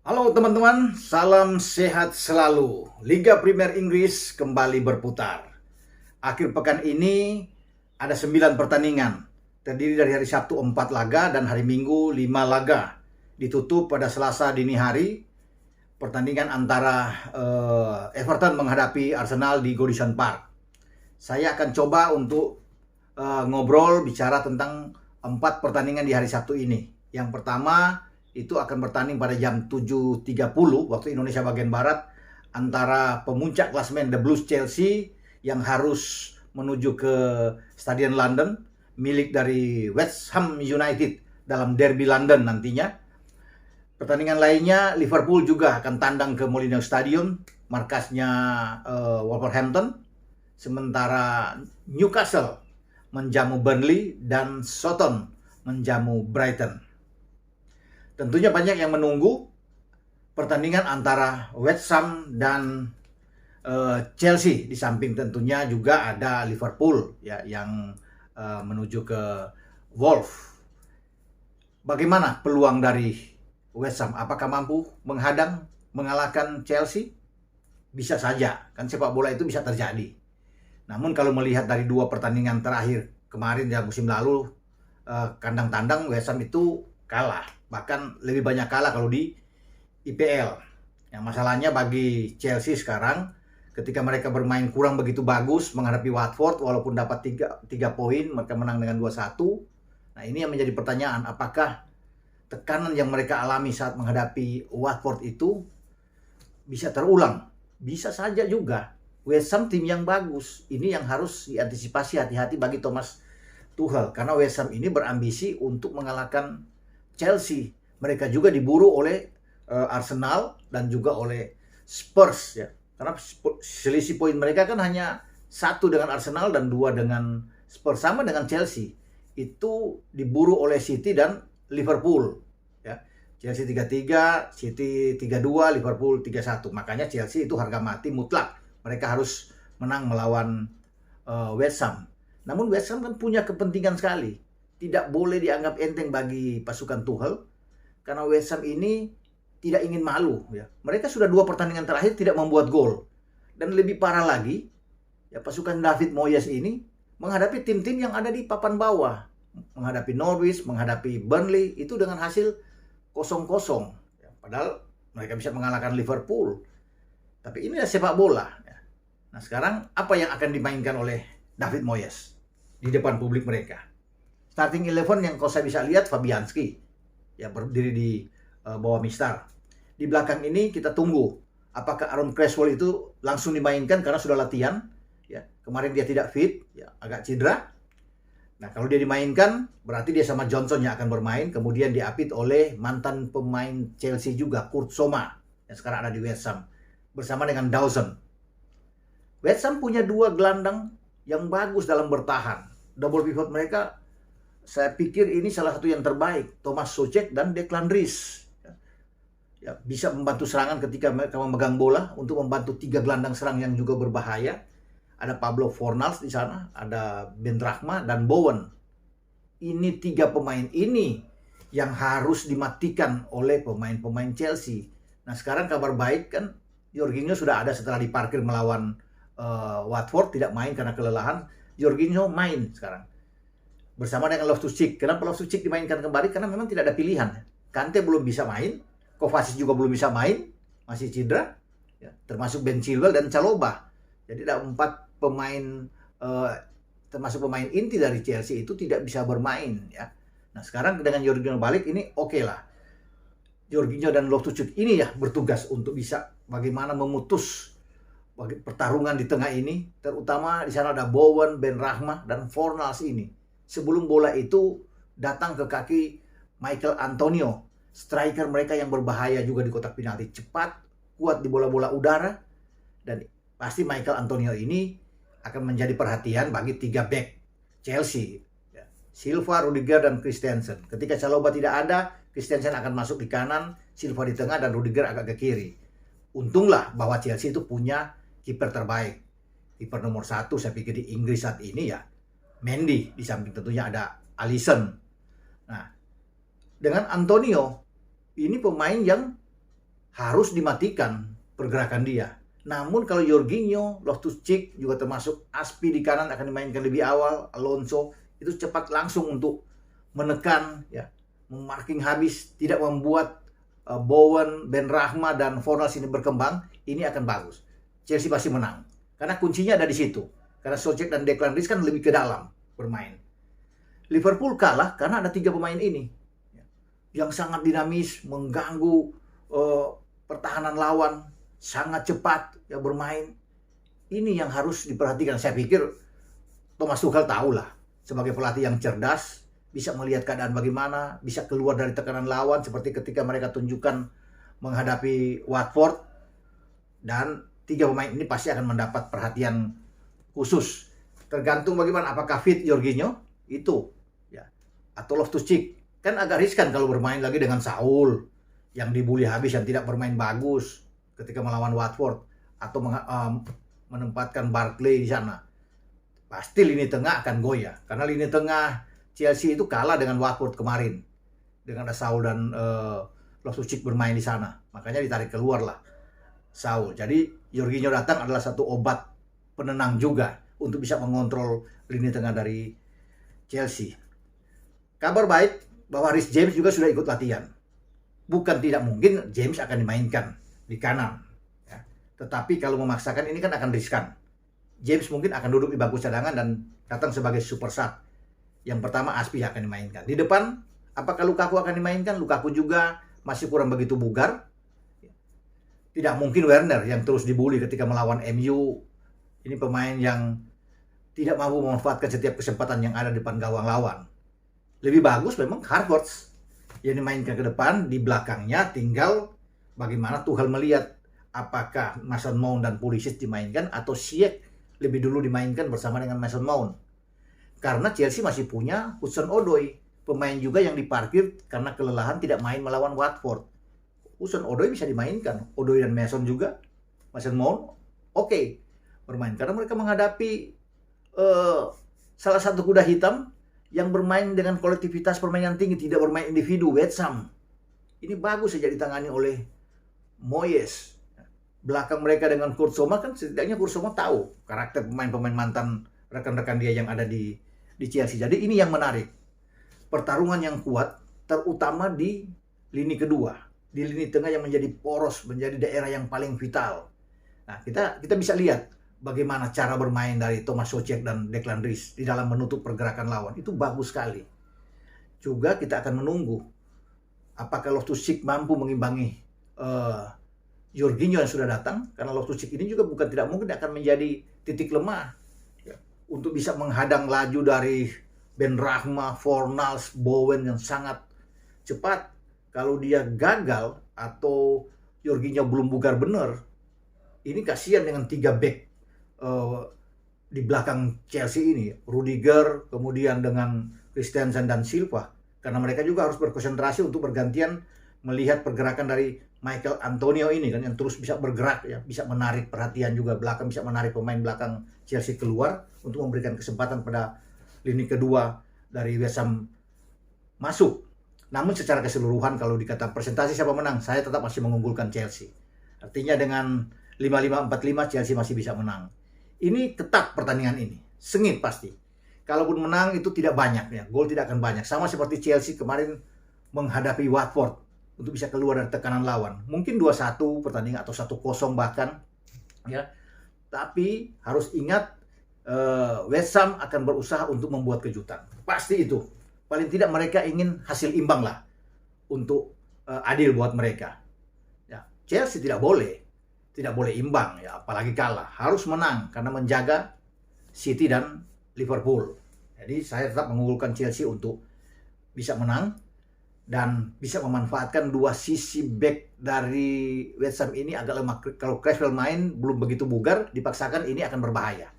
Halo teman-teman, salam sehat selalu. Liga Premier Inggris kembali berputar. Akhir pekan ini ada 9 pertandingan. Terdiri dari hari Sabtu 4 laga dan hari Minggu 5 laga. Ditutup pada Selasa dini hari pertandingan antara Everton menghadapi Arsenal di Goodison Park. Saya akan coba untuk ngobrol bicara tentang 4 pertandingan di hari Sabtu ini. Yang pertama itu akan bertanding pada jam 7.30 waktu Indonesia bagian Barat antara pemuncak klasemen The Blues Chelsea yang harus menuju ke Stadion London milik dari West Ham United dalam derby London nantinya. Pertandingan lainnya Liverpool juga akan tandang ke Molineux Stadium, markasnya Wolverhampton. Sementara Newcastle menjamu Burnley dan Southampton menjamu Brighton. Tentunya banyak yang menunggu pertandingan antara West Ham dan Chelsea. Di samping tentunya juga ada Liverpool ya yang menuju ke Wolves. Bagaimana peluang dari West Ham? Apakah mampu mengalahkan Chelsea? Bisa saja, kan sepak bola itu bisa terjadi. Namun kalau melihat dari 2 pertandingan terakhir kemarin ya musim lalu, kandang tandang West Ham itu kalah. Bahkan lebih banyak kalah kalau di IPL. Yang masalahnya bagi Chelsea sekarang, ketika mereka bermain kurang begitu bagus menghadapi Watford, walaupun dapat 3 poin, mereka menang dengan 2-1. Nah ini yang menjadi pertanyaan, apakah tekanan yang mereka alami saat menghadapi Watford itu bisa terulang? Bisa saja juga. West Ham tim yang bagus. Ini yang harus diantisipasi hati-hati bagi Thomas Tuchel. Karena West Ham ini berambisi untuk mengalahkan Chelsea. Mereka juga diburu oleh Arsenal dan juga oleh Spurs ya. Karena selisih poin mereka kan hanya 1 dengan Arsenal dan 2 dengan Spurs, sama dengan Chelsea. Itu diburu oleh City dan Liverpool ya. Chelsea 3-3, City 3-2, Liverpool 3-1. Makanya Chelsea itu harga mati mutlak. Mereka harus menang melawan West Ham. Namun West Ham kan punya kepentingan sekali. Tidak boleh dianggap enteng bagi pasukan Tuchel karena West Ham ini tidak ingin malu ya. Mereka sudah 2 pertandingan terakhir tidak membuat gol. Dan lebih parah lagi, ya pasukan David Moyes ini menghadapi tim-tim yang ada di papan bawah. Menghadapi Norwich, menghadapi Burnley itu dengan hasil 0-0. Ya, padahal mereka bisa mengalahkan Liverpool. Tapi ini adalah sepak bola ya. Nah, sekarang apa yang akan dimainkan oleh David Moyes di depan publik mereka? Starting 11 yang kalau saya bisa lihat Fabianski yang berdiri di bawah Mistar. Di belakang ini kita tunggu apakah Aaron Cresswell itu langsung dimainkan karena sudah latihan ya. Kemarin dia tidak fit ya, agak cedera. Nah, kalau dia dimainkan berarti dia sama Johnson yang akan bermain, kemudian diapit oleh mantan pemain Chelsea juga Kurt Zouma yang sekarang ada di West Ham bersama dengan Dawson. West Ham punya 2 gelandang yang bagus dalam bertahan. Double pivot mereka saya pikir ini salah satu yang terbaik, Thomas Soucek dan Declan Rice. Ya, bisa membantu serangan ketika mereka memegang bola untuk membantu 3 gelandang serang yang juga berbahaya. Ada Pablo Fornals di sana, ada Ben Rachma dan Bowen. Ini 3 pemain ini yang harus dimatikan oleh pemain-pemain Chelsea. Nah sekarang kabar baik kan, Jorginho sudah ada setelah diparkir melawan Watford, tidak main karena kelelahan. Jorginho main sekarang bersama dengan Loftus-Cheek. Kenapa Loftus-Cheek dimainkan kembali? Karena memang tidak ada pilihan. Kante belum bisa main, Kovacic juga belum bisa main, masih cedera, ya, termasuk Ben Chilwell dan Chalobah. Jadi ada 4 pemain, termasuk pemain inti dari Chelsea itu tidak bisa bermain. Ya. Nah sekarang dengan Jorginho balik ini oke lah. Jorginho dan Loftus-Cheek ini ya bertugas untuk bisa bagaimana memutus pertarungan di tengah ini. Terutama di sana ada Bowen, Ben Rachma dan Fornals ini. Sebelum bola itu datang ke kaki Michael Antonio, striker mereka yang berbahaya juga di kotak penalti, cepat, kuat di bola-bola udara, dan pasti Michael Antonio ini akan menjadi perhatian bagi 3 back Chelsea, ya. Silva, Rudiger, dan Christensen. Ketika Chalobah tidak ada, Christensen akan masuk di kanan, Silva di tengah, dan Rudiger agak ke kiri. Untunglah bahwa Chelsea itu punya kiper terbaik. Kiper nomor 1 saya pikir di Inggris saat ini ya Mendy, di samping tentunya ada Alisson. Nah, dengan Antonio, ini pemain yang harus dimatikan pergerakan dia. Namun kalau Jorginho, Loftus-Cheek juga termasuk Azpi di kanan akan dimainkan lebih awal, Alonso itu cepat langsung untuk menekan, ya, memarking habis, tidak membuat Bowen, Benrahma dan Fornals ini berkembang. Ini akan bagus. Chelsea pasti menang. Karena kuncinya ada di situ. Karena Soucek dan Declan Rice kan lebih ke dalam bermain. Liverpool kalah karena ada 3 pemain ini yang sangat dinamis, mengganggu pertahanan lawan, sangat cepat ya bermain. Ini yang harus diperhatikan. Saya pikir Thomas Tuchel tahulah sebagai pelatih yang cerdas, bisa melihat keadaan bagaimana, bisa keluar dari tekanan lawan seperti ketika mereka tunjukkan menghadapi Watford. Dan 3 pemain ini pasti akan mendapat perhatian khusus. Tergantung bagaimana, apakah fit Jorginho itu ya, atau Loftus-Cheek. Kan agak riskan kalau bermain lagi dengan Saul yang dibully habis, yang tidak bermain bagus ketika melawan Watford, atau menempatkan Barkley di sana. Pasti lini tengah akan goyah karena lini tengah Chelsea itu kalah dengan Watford kemarin dengan ada Saul dan Loftus-Cheek bermain di sana. Makanya ditarik keluar lah Saul. Jadi Jorginho datang adalah satu obat penenang juga untuk bisa mengontrol lini tengah dari Chelsea. Kabar baik bahwa Reece James juga sudah ikut latihan. Bukan tidak mungkin James akan dimainkan di kanan, ya. Tetapi kalau memaksakan ini kan akan riskan. James mungkin akan duduk di bangku cadangan dan datang sebagai super sub. Yang pertama Azpi akan dimainkan. Di depan, apakah Lukaku akan dimainkan? Lukaku juga masih kurang begitu bugar. Tidak mungkin Werner yang terus dibully ketika melawan MU. Ini pemain yang tidak mampu memanfaatkan setiap kesempatan yang ada di depan gawang lawan. Lebih bagus memang Harvards yang dimainkan ke depan, di belakangnya tinggal bagaimana Tuchel melihat apakah Mason Mount dan Pulisic dimainkan atau Ziyech lebih dulu dimainkan bersama dengan Mason Mount. Karena Chelsea masih punya Hudson-Odoi, pemain juga yang diparkir karena kelelahan tidak main melawan Watford. Hudson-Odoi bisa dimainkan, Odoi dan Mason juga, Mason Mount oke bermain karena mereka menghadapi salah satu kuda hitam yang bermain dengan kolektivitas permainan tinggi, tidak bermain individu. West Ham ini bagus saja ditangani oleh Moyes. Belakang mereka dengan Kurt Zouma, kan setidaknya Kurt Zouma tahu karakter pemain-pemain mantan rekan-rekan dia yang ada di Chelsea. Jadi ini yang menarik. Pertarungan yang kuat, terutama di lini kedua, di lini tengah yang menjadi poros, menjadi daerah yang paling vital. Nah, kita bisa lihat bagaimana cara bermain dari Thomas Soucek dan Declan Rice di dalam menutup pergerakan lawan. Itu bagus sekali. Juga kita akan menunggu apakah Loftus-Cheek mampu mengimbangi Jorginho yang sudah datang. Karena Loftus-Cheek ini juga bukan tidak mungkin akan menjadi titik lemah ya, untuk bisa menghadang laju dari Benrahma, Fornals, Bowen yang sangat cepat. Kalau dia gagal atau Jorginho belum bugar benar, ini kasihan dengan 3 back di belakang Chelsea ini, Rudiger, kemudian dengan Christensen dan Silva, karena mereka juga harus berkonsentrasi untuk bergantian melihat pergerakan dari Michael Antonio ini kan, yang terus bisa bergerak ya, bisa menarik perhatian juga belakang, bisa menarik pemain belakang Chelsea keluar untuk memberikan kesempatan pada lini kedua dari West Ham masuk. Namun secara keseluruhan kalau dikata presentasi siapa menang, saya tetap masih mengunggulkan Chelsea. Artinya dengan 5-5-4-5 Chelsea masih bisa menang. Ini ketat pertandingan ini, sengit pasti. Kalaupun menang itu tidak banyak ya, gol tidak akan banyak. Sama seperti Chelsea kemarin menghadapi Watford untuk bisa keluar dari tekanan lawan. Mungkin 2-1 pertandingan atau 1-0 bahkan ya. Tapi harus ingat West Ham akan berusaha untuk membuat kejutan. Pasti itu. Paling tidak mereka ingin hasil imbang lah untuk adil buat mereka. Ya, Chelsea tidak boleh imbang ya, apalagi kalah. Harus menang karena menjaga City dan Liverpool. Jadi saya tetap mengunggulkan Chelsea untuk bisa menang dan bisa memanfaatkan dua sisi back dari West Ham ini agak lemah. Kalau Cresswell main belum begitu bugar, dipaksakan ini akan berbahaya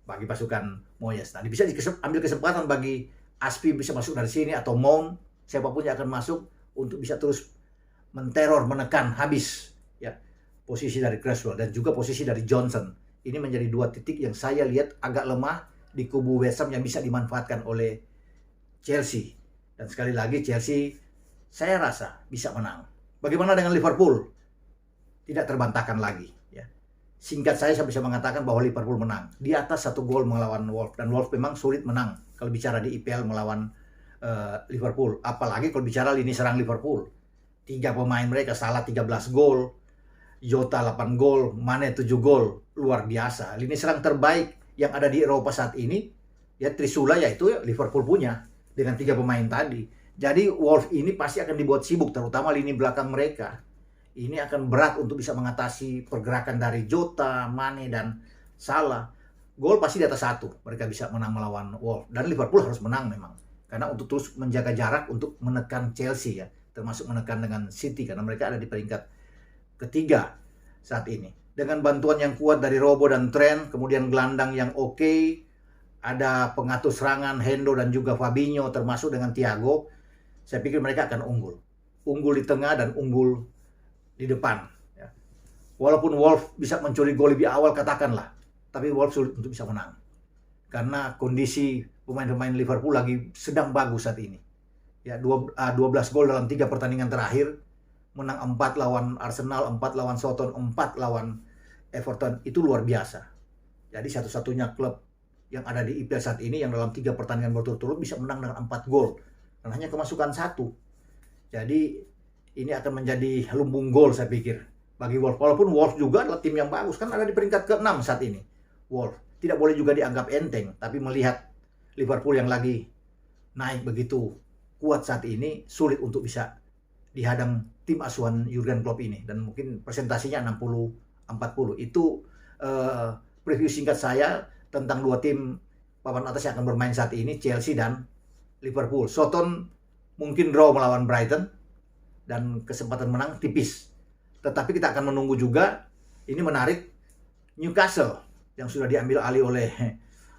bagi pasukan Moyes. Nah, bisa ambil kesempatan bagi Azpi bisa masuk dari sini atau Mount, siapapun yang akan masuk untuk bisa terus menteror, menekan habis ya posisi dari Cresswell dan juga posisi dari Johnson. Ini menjadi 2 titik yang saya lihat agak lemah di kubu West Ham yang bisa dimanfaatkan oleh Chelsea. Dan sekali lagi Chelsea saya rasa bisa menang. Bagaimana dengan Liverpool? tidak terbantahkan lagi. Ya. Singkat saya bisa mengatakan bahwa Liverpool menang di atas 1 gol melawan Wolves, dan Wolves memang sulit menang kalau bicara di IPL melawan Liverpool. Apalagi kalau bicara lini serang Liverpool. 3 pemain mereka Salah 13 gol, Jota 8 gol, Mane 7 gol. Luar biasa. Lini serang terbaik yang ada di Eropa saat ini, ya Trisula, yaitu Liverpool punya dengan 3 pemain tadi. Jadi Wolves ini pasti akan dibuat sibuk, terutama lini belakang mereka. Ini akan berat untuk bisa mengatasi pergerakan dari Jota, Mane, dan Salah. Gol pasti di atas 1. Mereka bisa menang melawan Wolves. Dan Liverpool harus menang memang. Karena untuk terus menjaga jarak untuk menekan Chelsea, ya, termasuk menekan dengan City, karena mereka ada di peringkat ketiga saat ini. Dengan bantuan yang kuat dari Robo dan Trent, kemudian gelandang yang oke, ada pengatur serangan Hendo dan juga Fabinho, termasuk dengan Thiago, saya pikir mereka akan unggul. Unggul di tengah dan unggul di depan. Ya. Walaupun Wolves bisa mencuri gol lebih awal katakanlah, tapi Wolves sulit untuk bisa menang. Karena kondisi pemain-pemain Liverpool lagi sedang bagus saat ini. Ya, 12 gol dalam 3 pertandingan terakhir. Menang 4 lawan Arsenal, 4 lawan Southampton, 4 lawan Everton. Itu luar biasa. Jadi satu-satunya klub yang ada di IPL saat ini yang dalam 3 pertandingan berturut-turut bisa menang dengan 4 gol. Dan hanya kemasukan 1. Jadi ini akan menjadi lumbung gol saya pikir bagi Wolves. Walaupun Wolves juga adalah tim yang bagus. Kan ada di peringkat ke-6 saat ini. Wolves tidak boleh juga dianggap enteng, tapi melihat Liverpool yang lagi naik begitu kuat saat ini, sulit untuk bisa dihadang tim asuhan Jurgen Klopp ini, dan mungkin presentasinya 60-40. Itu preview singkat saya tentang 2 tim papan atas yang akan bermain saat ini, Chelsea dan Liverpool. Southampton mungkin draw melawan Brighton dan kesempatan menang tipis. Tetapi kita akan menunggu juga, ini menarik, Newcastle yang sudah diambil alih oleh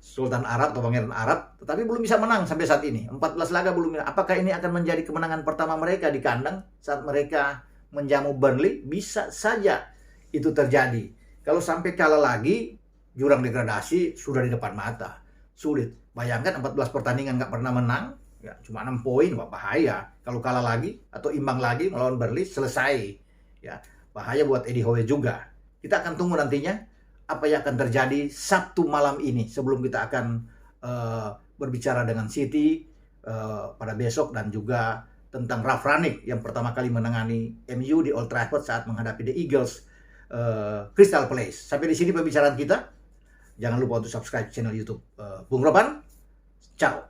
Sultan Arab atau Pangeran Arab, tetapi belum bisa menang sampai saat ini. 14 laga belum menang. Apakah ini akan menjadi kemenangan pertama mereka di kandang saat mereka menjamu Burnley? Bisa saja itu terjadi. Kalau sampai kalah lagi, jurang degradasi sudah di depan mata. Sulit. Bayangkan 14 pertandingan nggak pernah menang, ya cuma 6 poin, wah bahaya. Kalau kalah lagi atau imbang lagi melawan Burnley, selesai. Ya, bahaya buat Eddie Howe juga. Kita akan tunggu nantinya apa yang akan terjadi Sabtu malam ini sebelum kita akan berbicara dengan City pada besok, dan juga tentang Ralf Rangnick yang pertama kali menangani MU di Old Trafford saat menghadapi The Eagles Crystal Palace. Sampai di sini pembicaraan kita. Jangan lupa untuk subscribe channel YouTube Bung Roban. Ciao.